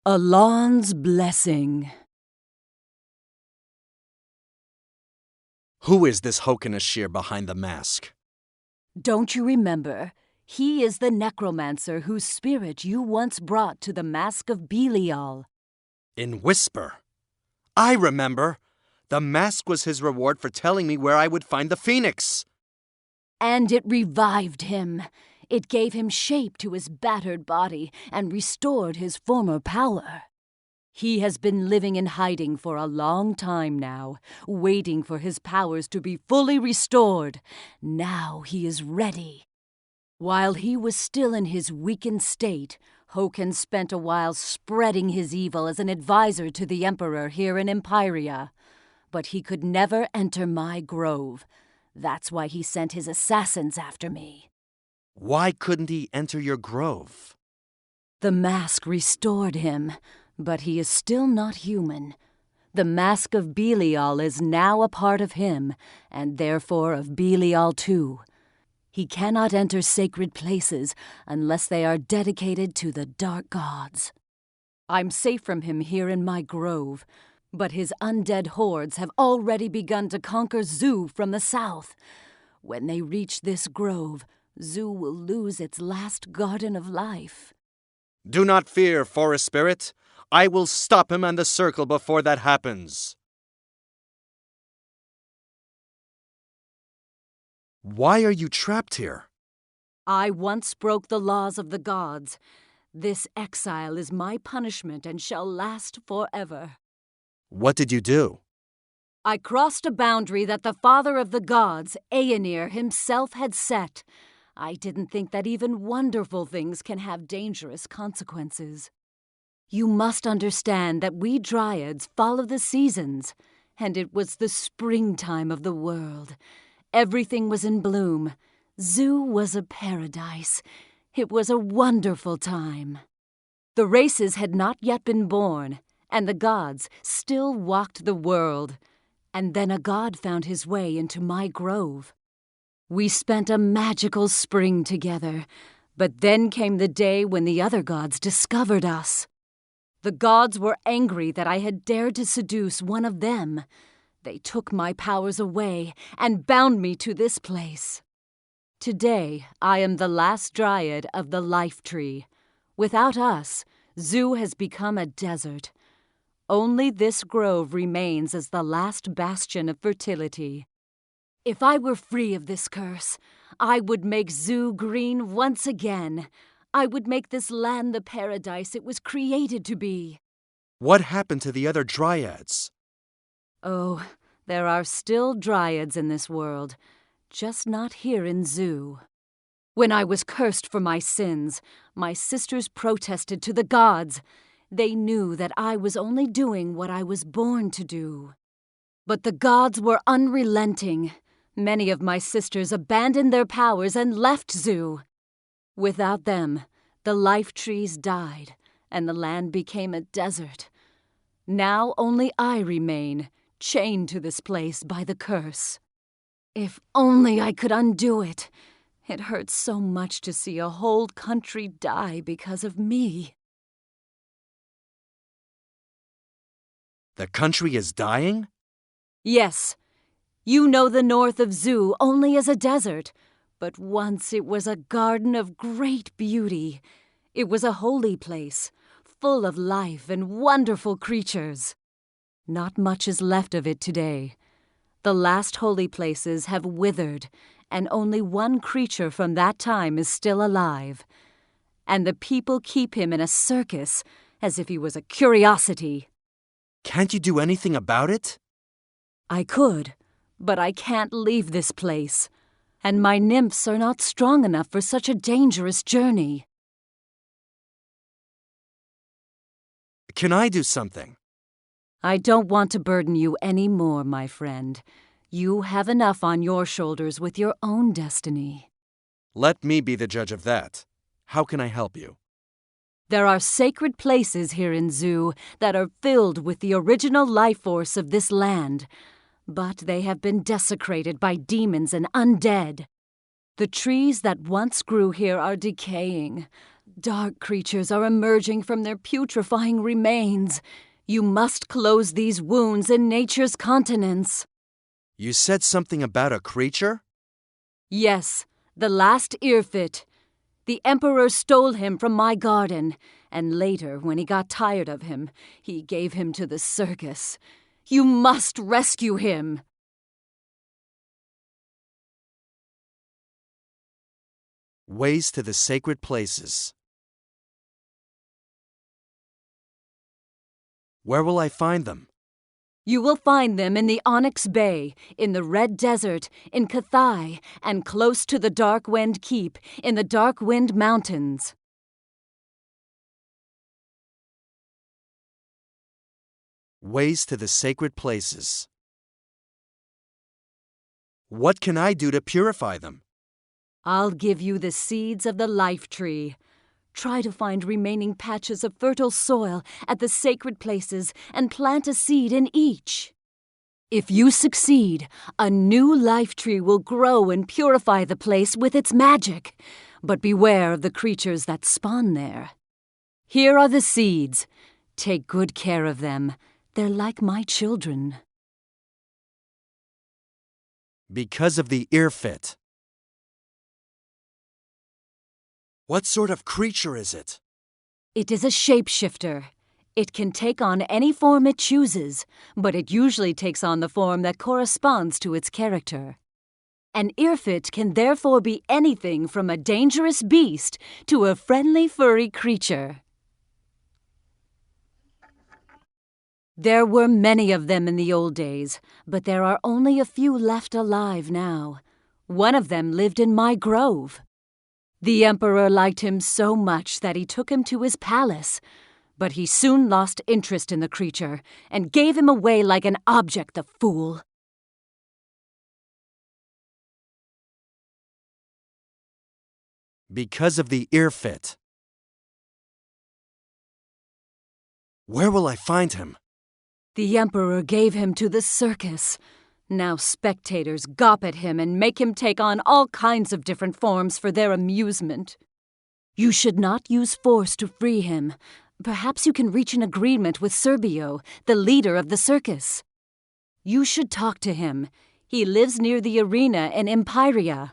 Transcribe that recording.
Alon's blessing. Who is this Hokanashir behind the mask? Don't you remember? He is the necromancer whose spirit you once brought to the mask of Belial. In whisper. I remember. The mask was his reward for telling me where I would find the phoenix. And it revived him. It gave him shape to his battered body and restored his former power. He has been living in hiding for a long time now, waiting for his powers to be fully restored. Now he is ready. While he was still in his weakened state, Hokan spent a while spreading his evil as an advisor to the Emperor here in Empyrea. But he could never enter my grove. That's why he sent his assassins after me. Why couldn't he enter your grove? The mask restored him, but he is still not human. The mask of Belial is now a part of him, and therefore of Belial too. He cannot enter sacred places unless they are dedicated to the dark gods. I'm safe from him here in my grove, but his undead hordes have already begun to conquer Zu from the south. When they reach this grove, Zu will lose its last garden of life. Do not fear, forest spirit. I will stop him and the circle before that happens. Why are you trapped here? I once broke the laws of the gods. This exile is my punishment and shall last forever. What did you do? I crossed a boundary that the father of the gods, Aenir, himself had set. I didn't think that even wonderful things can have dangerous consequences. You must understand that we Dryads follow the seasons, and it was the springtime of the world. Everything was in bloom. Zu was a paradise. It was a wonderful time. The races had not yet been born, and the gods still walked the world. And then a god found his way into my grove. We spent a magical spring together, but then came the day when the other gods discovered us. The gods were angry that I had dared to seduce one of them. They took my powers away and bound me to this place. Today, I am the last Dryad of the Life Tree. Without us, Zu has become a desert. Only this grove remains as the last bastion of fertility. If I were free of this curse, I would make Zu green once again. I would make this land the paradise it was created to be. What happened to the other Dryads? Oh, there are still Dryads in this world, just not here in Zu. When I was cursed for my sins, my sisters protested to the gods. They knew that I was only doing what I was born to do. But the gods were unrelenting. Many of my sisters abandoned their powers and left Zu. Without them, the life trees died, and the land became a desert. Now only I remain, chained to this place by the curse. If only I could undo it. It hurts so much to see a whole country die because of me. The country is dying? Yes. You know the north of Zu only as a desert, but once it was a garden of great beauty. It was a holy place, full of life and wonderful creatures. Not much is left of it today. The last holy places have withered, and only one creature from that time is still alive. And the people keep him in a circus, as if he was a curiosity. Can't you do anything about it? I could, but I can't leave this place. And my nymphs are not strong enough for such a dangerous journey. Can I do something? I don't want to burden you any more, my friend. You have enough on your shoulders with your own destiny. Let me be the judge of that. How can I help you? There are sacred places here in Zu that are filled with the original life force of this land, but they have been desecrated by demons and undead. The trees that once grew here are decaying. Dark creatures are emerging from their putrefying remains. You must close these wounds in nature's continents. You said something about a creature? Yes, the last Irfit. The Emperor stole him from my garden, and later, when he got tired of him, he gave him to the circus. You must rescue him! Ways to the sacred places. Where will I find them? You will find them in the Onyx Bay, in the Red Desert, in Cathai, and close to the Dark Wind Keep, in the Dark Wind Mountains. Ways to the sacred places. What can I do to purify them? I'll give you the seeds of the life tree. Try to find remaining patches of fertile soil at the sacred places and plant a seed in each. If you succeed, a new life tree will grow and purify the place with its magic. But beware of the creatures that spawn there. Here are the seeds. Take good care of them. They're like my children. Because of the Irfit. What sort of creature is it? It is a shapeshifter. It can take on any form it chooses, but it usually takes on the form that corresponds to its character. An Irfit can therefore be anything from a dangerous beast to a friendly furry creature. There were many of them in the old days, but there are only a few left alive now. One of them lived in my grove. The Emperor liked him so much that he took him to his palace, but he soon lost interest in the creature and gave him away like an object, the fool. Because of the Irfit. Where will I find him? The Emperor gave him to the circus. Now spectators gawp at him and make him take on all kinds of different forms for their amusement. You should not use force to free him. Perhaps you can reach an agreement with Serbio, the leader of the circus. You should talk to him. He lives near the arena in Empiria.